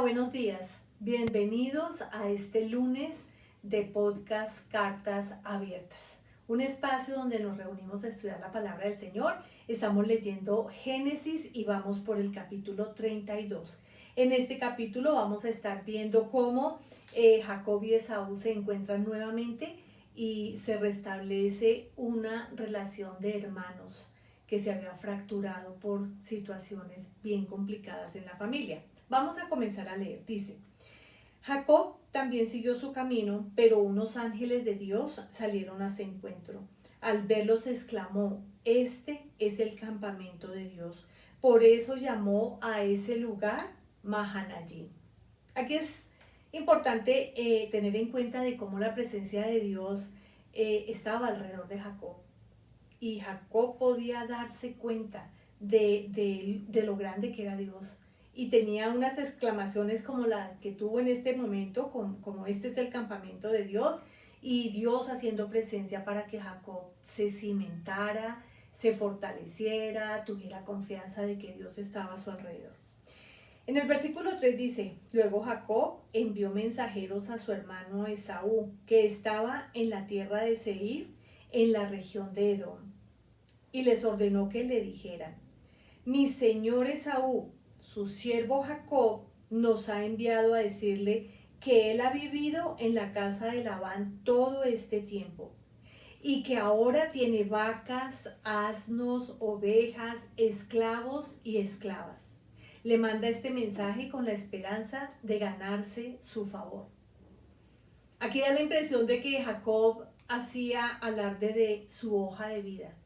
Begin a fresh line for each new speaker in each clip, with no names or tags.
buenos días. Bienvenidos a este lunes de podcast Cartas Abiertas. Un espacio donde nos reunimos a estudiar la palabra del Señor. Estamos leyendo Génesis y vamos por el capítulo 32. En este capítulo vamos a estar viendo cómo Jacob y Esaú se encuentran nuevamente y se restablece una relación de hermanos que se había fracturado por situaciones bien complicadas en la familia. Vamos a comenzar a leer. Dice: Jacob también siguió su camino, pero unos ángeles de Dios salieron a su encuentro. Al verlos exclamó: Este es el campamento de Dios. Por eso llamó a ese lugar Mahanayim. Aquí es importante tener en cuenta de cómo la presencia de Dios estaba alrededor de Jacob. Y Jacob podía darse cuenta de lo grande que era Dios. Y tenía unas exclamaciones como la que tuvo en este momento, como este es el campamento de Dios, y Dios haciendo presencia para que Jacob se cimentara, se fortaleciera, tuviera confianza de que Dios estaba a su alrededor. En el versículo 3 dice: Luego Jacob envió mensajeros a su hermano Esaú, que estaba en la tierra de Seir, en la región de Edom, y les ordenó que le dijeran: Mi señor Esaú, su siervo Jacob, nos ha enviado a decirle que él ha vivido en la casa de Labán todo este tiempo y que ahora tiene vacas, asnos, ovejas, esclavos y esclavas. Le manda este mensaje con la esperanza de ganarse su favor. Aquí da la impresión de que Jacob hacía alarde de su hoja de vida,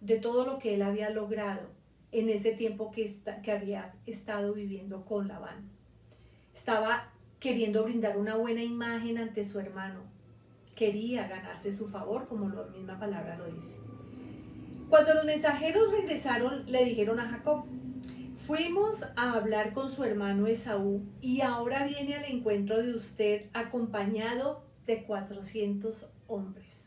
de todo lo que él había logrado en ese tiempo que había estado viviendo con Labán. Estaba queriendo brindar una buena imagen ante su hermano. Quería ganarse su favor, como la misma palabra lo dice. Cuando los mensajeros regresaron, le dijeron a Jacob: Fuimos a hablar con su hermano Esaú y ahora viene al encuentro de usted acompañado de 400 hombres.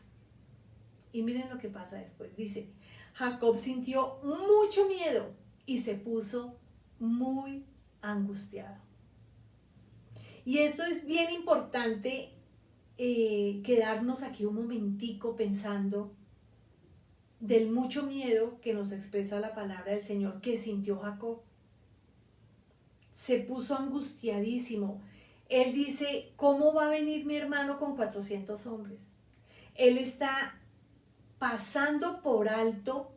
Y miren lo que pasa después. Dice: Jacob sintió mucho miedo y se puso muy angustiado. Y esto es bien importante, quedarnos aquí un momentico pensando del mucho miedo que nos expresa la palabra del Señor que sintió Jacob. Se puso angustiadísimo. Él dice: ¿cómo va a venir mi hermano con 400 hombres? Él está pasando por alto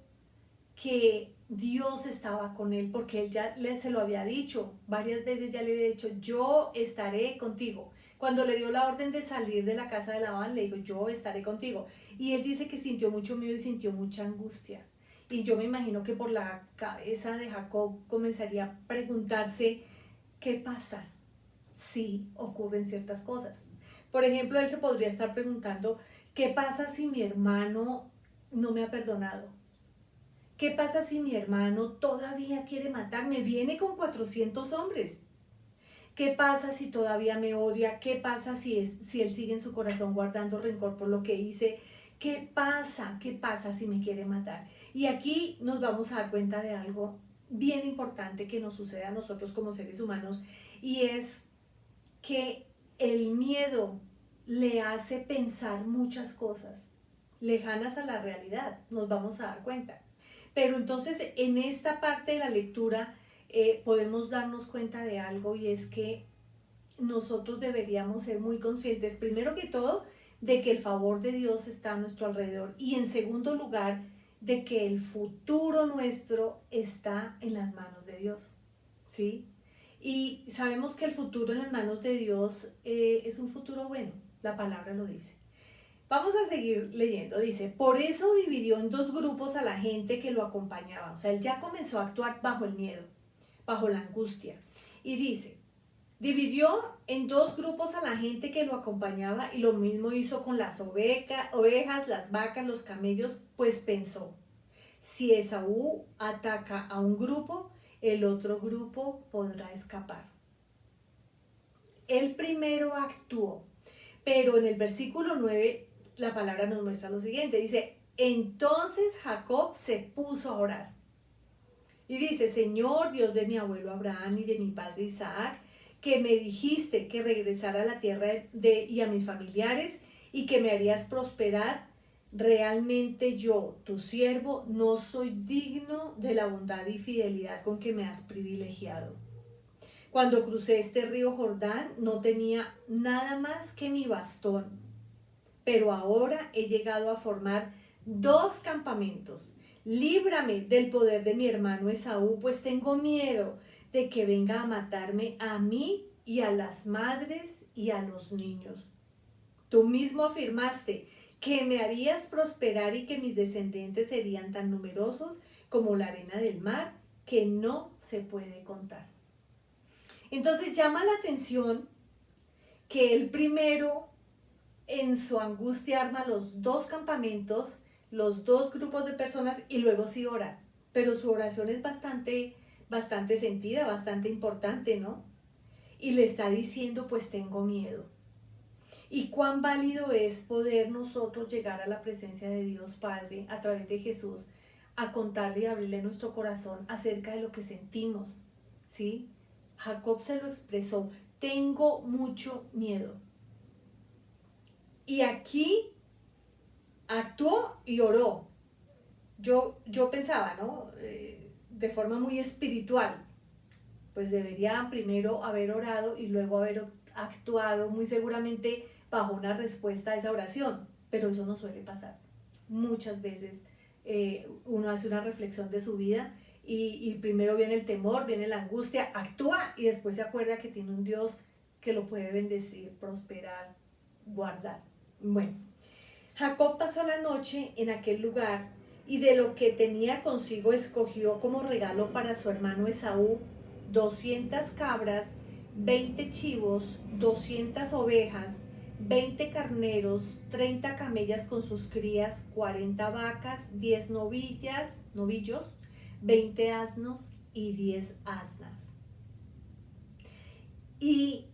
que Dios estaba con él, porque él ya se lo había dicho, varias veces ya le había dicho: yo estaré contigo. Cuando le dio la orden de salir de la casa de Labán, le dijo: yo estaré contigo. Y él dice que sintió mucho miedo y sintió mucha angustia. Y yo me imagino que por la cabeza de Jacob comenzaría a preguntarse: ¿qué pasa si ocurren ciertas cosas? Por ejemplo, él se podría estar preguntando: ¿qué pasa si mi hermano no me ha perdonado? ¿Qué pasa si mi hermano todavía quiere matarme? Viene con 400 hombres. ¿Qué pasa si todavía me odia? ¿Qué pasa si él sigue en su corazón guardando rencor por lo que hice? ¿Qué pasa? ¿Qué pasa si me quiere matar? Y aquí nos vamos a dar cuenta de algo bien importante que nos sucede a nosotros como seres humanos, y es que el miedo le hace pensar muchas cosas lejanas a la realidad, nos vamos a dar cuenta. Pero entonces en esta parte de la lectura podemos darnos cuenta de algo, y es que nosotros deberíamos ser muy conscientes, primero que todo, de que el favor de Dios está a nuestro alrededor, y en segundo lugar, de que el futuro nuestro está en las manos de Dios, ¿sí? Y sabemos que el futuro en las manos de Dios es un futuro bueno, la palabra lo dice. Vamos a seguir leyendo. Dice: por eso dividió en dos grupos a la gente que lo acompañaba. O sea, él ya comenzó a actuar bajo el miedo, bajo la angustia. Y dice: dividió en dos grupos a la gente que lo acompañaba, y lo mismo hizo con las ovejas, las vacas, los camellos, pues pensó: si Esaú ataca a un grupo, el otro grupo podrá escapar. Él primero actuó, pero en el versículo 9 la palabra nos muestra lo siguiente. Dice: entonces Jacob se puso a orar y dice: Señor, Dios de mi abuelo Abraham y de mi padre Isaac, que me dijiste que regresara a la tierra y a mis familiares y que me harías prosperar, realmente yo, tu siervo, no soy digno de la bondad y fidelidad con que me has privilegiado. Cuando crucé este río Jordán no tenía nada más que mi bastón, pero ahora he llegado a formar 2 campamentos. Líbrame del poder de mi hermano Esaú, pues tengo miedo de que venga a matarme a mí y a las madres y a los niños. Tú mismo afirmaste que me harías prosperar y que mis descendientes serían tan numerosos como la arena del mar, que no se puede contar. Entonces llama la atención que él primero en su angustia arma los 2 campamentos, los 2 grupos de personas y luego sí ora. Pero su oración es bastante sentida, bastante importante, ¿no? Y le está diciendo, pues tengo miedo. Y cuán válido es poder nosotros llegar a la presencia de Dios Padre a través de Jesús, a contarle y abrirle nuestro corazón acerca de lo que sentimos, ¿sí? Jacob se lo expresó, tengo mucho miedo. Y aquí actuó y oró. Yo pensaba, ¿no? De forma muy espiritual, pues debería primero haber orado y luego haber actuado muy seguramente bajo una respuesta a esa oración, pero eso no suele pasar. Muchas veces uno hace una reflexión de su vida y primero viene el temor, viene la angustia, actúa y después se acuerda que tiene un Dios que lo puede bendecir, prosperar, guardar. Bueno, Jacob pasó la noche en aquel lugar y de lo que tenía consigo escogió como regalo para su hermano Esaú 200 cabras, 20 chivos, 200 ovejas, 20 carneros, 30 camellas con sus crías, 40 vacas, 10 novillos, 20 asnos y 10 asnas. Y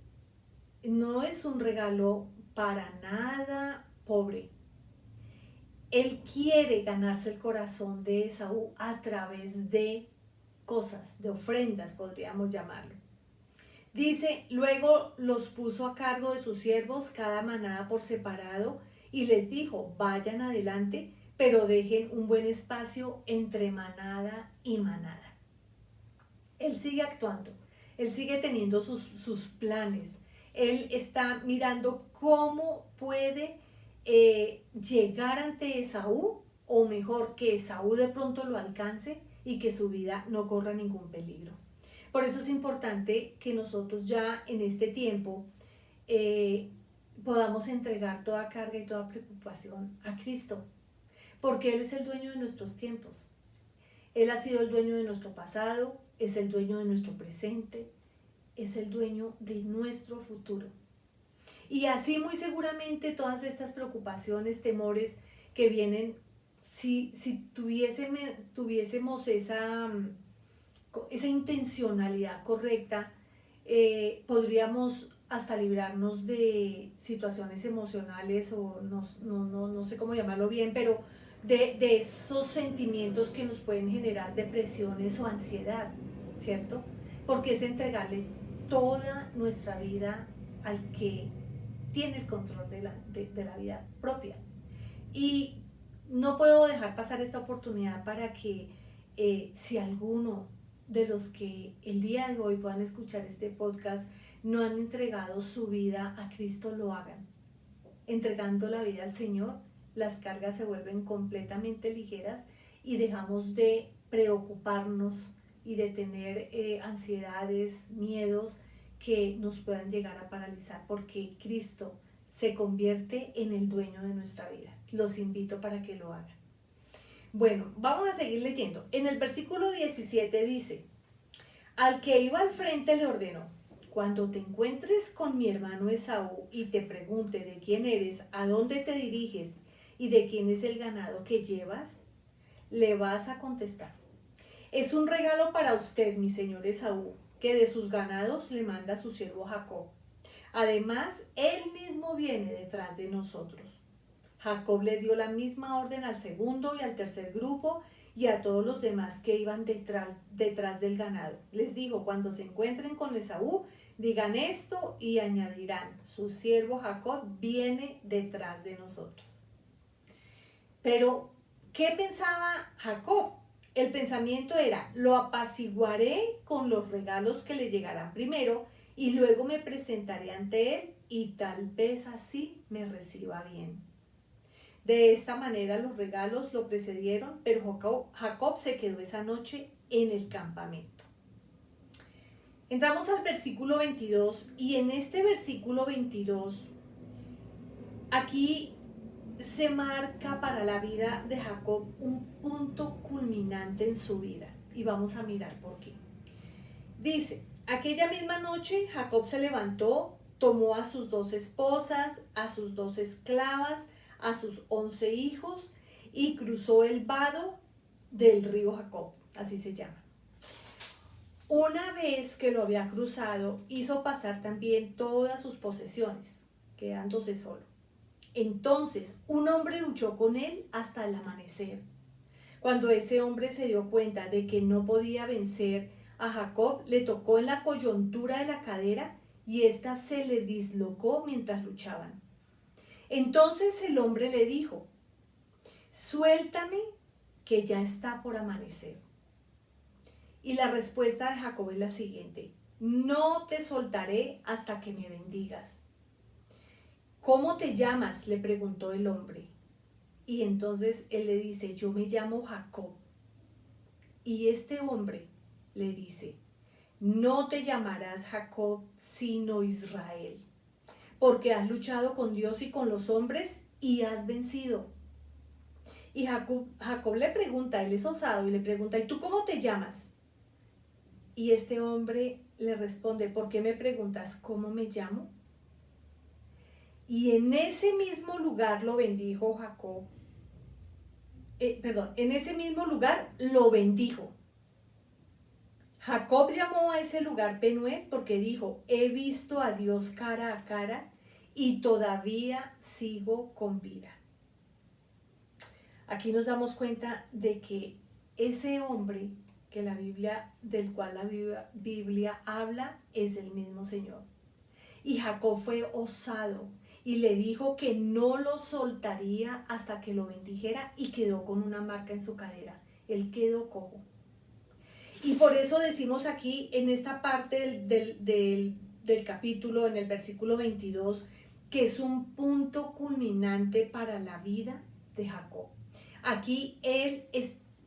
no es un regalo para nada pobre. Él quiere ganarse el corazón de Esaú a través de cosas, de ofrendas, podríamos llamarlo. Dice, luego los puso a cargo de sus siervos, cada manada por separado, y les dijo, vayan adelante, pero dejen un buen espacio entre manada y manada. Él sigue actuando, él sigue teniendo sus planes, él está mirando cómo puede llegar ante Esaú, o mejor, que Esaú de pronto lo alcance y que su vida no corra ningún peligro. Por eso es importante que nosotros ya en este tiempo podamos entregar toda carga y toda preocupación a Cristo, porque Él es el dueño de nuestros tiempos. Él ha sido el dueño de nuestro pasado, es el dueño de nuestro presente, es el dueño de nuestro futuro. Y así muy seguramente todas estas preocupaciones, temores que vienen, si tuviésemos esa intencionalidad correcta, podríamos hasta librarnos de situaciones emocionales o no sé cómo llamarlo bien, pero de esos sentimientos que nos pueden generar depresiones o ansiedad, ¿cierto? Porque es entregarle toda nuestra vida al que tiene el control de la vida propia. Y no puedo dejar pasar esta oportunidad para que si alguno de los que el día de hoy puedan escuchar este podcast no han entregado su vida a Cristo, lo hagan. Entregando la vida al Señor, las cargas se vuelven completamente ligeras y dejamos de preocuparnos y de tener ansiedades, miedos que nos puedan llegar a paralizar, porque Cristo se convierte en el dueño de nuestra vida. Los invito para que lo hagan. Bueno, vamos a seguir leyendo. En el versículo 17 dice, al que iba al frente le ordenó, cuando te encuentres con mi hermano Esaú y te pregunte de quién eres, a dónde te diriges y de quién es el ganado que llevas, le vas a contestar, es un regalo para usted, mi señor Esaú, que de sus ganados le manda a su siervo Jacob. Además, él mismo viene detrás de nosotros. Jacob le dio la misma orden al segundo y al tercer grupo y a todos los demás que iban detrás del ganado. Les dijo, cuando se encuentren con Esaú, Digan esto y añadirán, su siervo Jacob viene detrás de nosotros. Pero, ¿qué pensaba Jacob? El pensamiento era, lo apaciguaré con los regalos que le llegarán primero y luego me presentaré ante él y tal vez así me reciba bien. De esta manera los regalos lo precedieron, pero Jacob se quedó esa noche en el campamento. Entramos al versículo 22 y en este versículo 22, aquí se marca para la vida de Jacob un punto culminante en su vida y vamos a mirar por qué. Dice, aquella misma noche Jacob se levantó, tomó a sus 2 esposas, a sus 2 esclavas, a sus 11 hijos y cruzó el vado del río Jacob, así se llama. Una vez que lo había cruzado, hizo pasar también todas sus posesiones, quedándose solo. Entonces un hombre luchó con él hasta el amanecer. Cuando ese hombre se dio cuenta de que no podía vencer a Jacob, le tocó en la coyuntura de la cadera y ésta se le dislocó mientras luchaban. Entonces el hombre le dijo, suéltame que ya está por amanecer. Y la respuesta de Jacob es la siguiente, no te soltaré hasta que me bendigas. ¿Cómo te llamas?, le preguntó el hombre. Y entonces él le dice, yo me llamo Jacob. Y este hombre le dice, no te llamarás Jacob, sino Israel, porque has luchado con Dios y con los hombres y has vencido. Y Jacob le pregunta, él es osado, y le pregunta, ¿y tú cómo te llamas? Y este hombre le responde, ¿por qué me preguntas cómo me llamo? Y en ese mismo lugar lo bendijo Jacob. En ese mismo lugar lo bendijo. Jacob llamó a ese lugar Penuel porque dijo, he visto a Dios cara a cara y todavía sigo con vida. Aquí nos damos cuenta de que ese hombre que del cual la Biblia habla es el mismo Señor. Y Jacob fue osado y le dijo que no lo soltaría hasta que lo bendijera y quedó con una marca en su cadera. Él quedó cojo. Y por eso decimos aquí en esta parte del capítulo, en el versículo 22, que es un punto culminante para la vida de Jacob. Aquí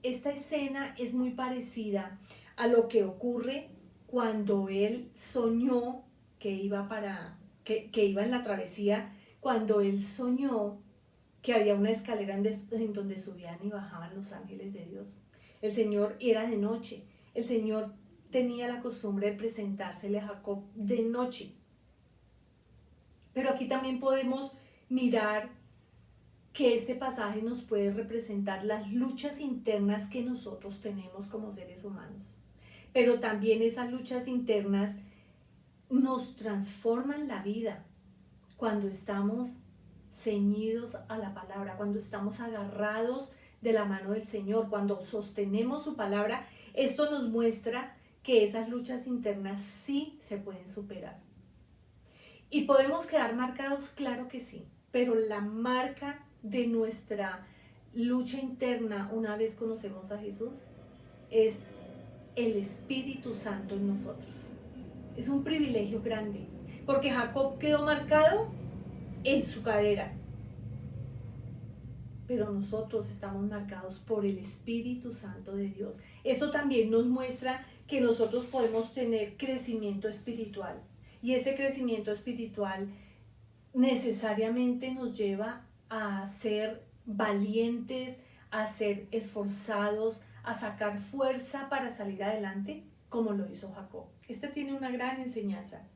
esta escena es muy parecida a lo que ocurre cuando él soñó que iba en la travesía, cuando él soñó que había una escalera en donde subían y bajaban los ángeles de Dios. El Señor era de noche. El Señor tenía la costumbre de presentársele a Jacob de noche. Pero aquí también podemos mirar que este pasaje nos puede representar las luchas internas que nosotros tenemos como seres humanos. Pero también esas luchas internas nos transforman la vida cuando estamos ceñidos a la palabra, cuando estamos agarrados de la mano del Señor, cuando sostenemos su palabra. Esto nos muestra que esas luchas internas sí se pueden superar. ¿Y podemos quedar marcados? Claro que sí, pero la marca de nuestra lucha interna una vez conocemos a Jesús es el Espíritu Santo en nosotros. Es un privilegio grande, porque Jacob quedó marcado en su cadera, pero nosotros estamos marcados por el Espíritu Santo de Dios. Esto también nos muestra que nosotros podemos tener crecimiento espiritual, y ese crecimiento espiritual necesariamente nos lleva a ser valientes, a ser esforzados, a sacar fuerza para salir adelante, como lo hizo Jacob. Este tiene una gran enseñanza.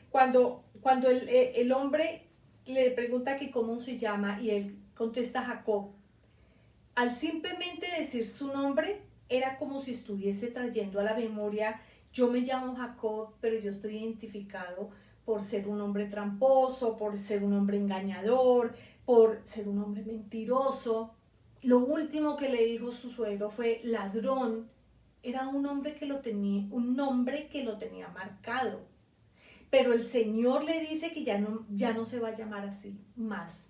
Cuando el hombre le pregunta que cómo se llama y él contesta Jacob, al simplemente decir su nombre, era como si estuviese trayendo a la memoria, yo me llamo Jacob, pero yo estoy identificado por ser un hombre tramposo, por ser un hombre engañador, por ser un hombre mentiroso. Lo último que le dijo su suegro fue ladrón. Era un nombre que lo tenía marcado. pero el Señor le dice que ya no se va a llamar así más.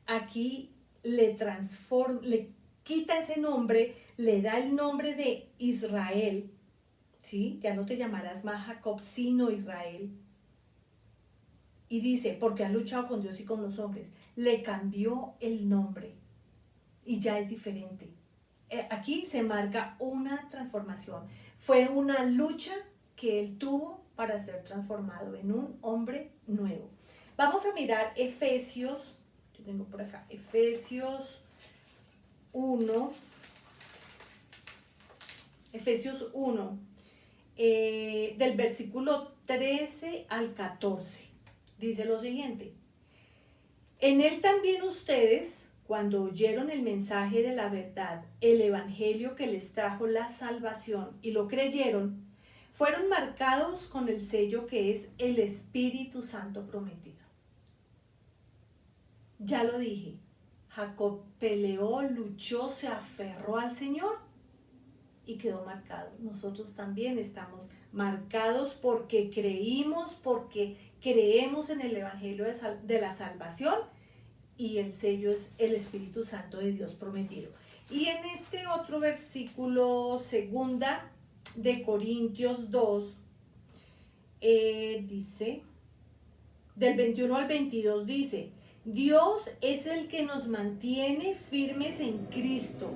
Aquí le transforma, le quita ese nombre, le da el nombre de Israel, ¿sí? Ya no te llamarás más Jacob, sino Israel. Y dice, porque ha luchado con Dios y con los hombres. Le cambió el nombre y ya es diferente. Aquí se marca una transformación. Fue una lucha que él tuvo para ser transformado en un hombre nuevo. Vamos a mirar Efesios, yo tengo por acá, Efesios 1, del versículo 13 al 14. Dice lo siguiente: en él también ustedes, cuando oyeron el mensaje de la verdad, el evangelio que les trajo la salvación y lo creyeron, fueron marcados con el sello que es el Espíritu Santo prometido. Ya lo dije, Jacob peleó, luchó, se aferró al Señor y quedó marcado. Nosotros también estamos marcados porque creímos, porque creemos en el evangelio de la salvación, y el sello es el Espíritu Santo de Dios prometido. Y en este otro versículo, segunda de Corintios 2, dice, del 21 al 22 dice: Dios es el que nos mantiene firmes en Cristo,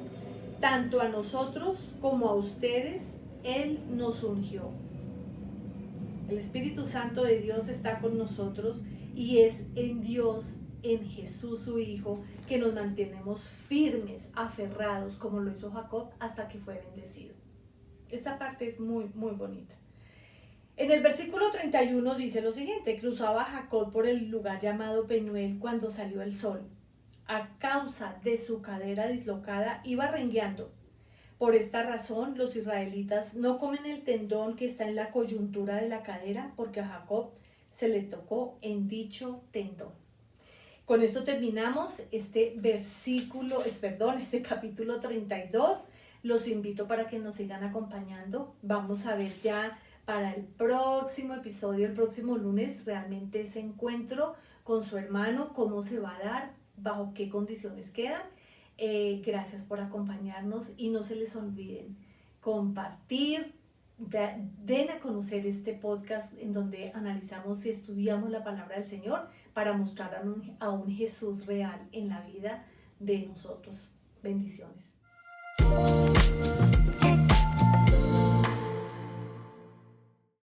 tanto a nosotros como a ustedes, Él nos ungió. El Espíritu Santo de Dios está con nosotros y es en Dios, en Jesús su Hijo, que nos mantenemos firmes, aferrados, como lo hizo Jacob hasta que fue bendecido. Esta parte es muy, muy bonita. En el versículo 31 dice lo siguiente: cruzaba Jacob por el lugar llamado Penuel cuando salió el sol. A causa de su cadera dislocada iba rengueando. Por esta razón los israelitas no comen el tendón que está en la coyuntura de la cadera, porque a Jacob se le tocó en dicho tendón. Con esto terminamos este capítulo 32. Los invito para que nos sigan acompañando. Vamos a ver ya para el próximo episodio, el próximo lunes, realmente ese encuentro con su hermano, cómo se va a dar, bajo qué condiciones quedan. Gracias por acompañarnos y no se les olviden compartir, den a conocer este podcast en donde analizamos y estudiamos la palabra del Señor para mostrar a un Jesús real en la vida de nosotros. Bendiciones.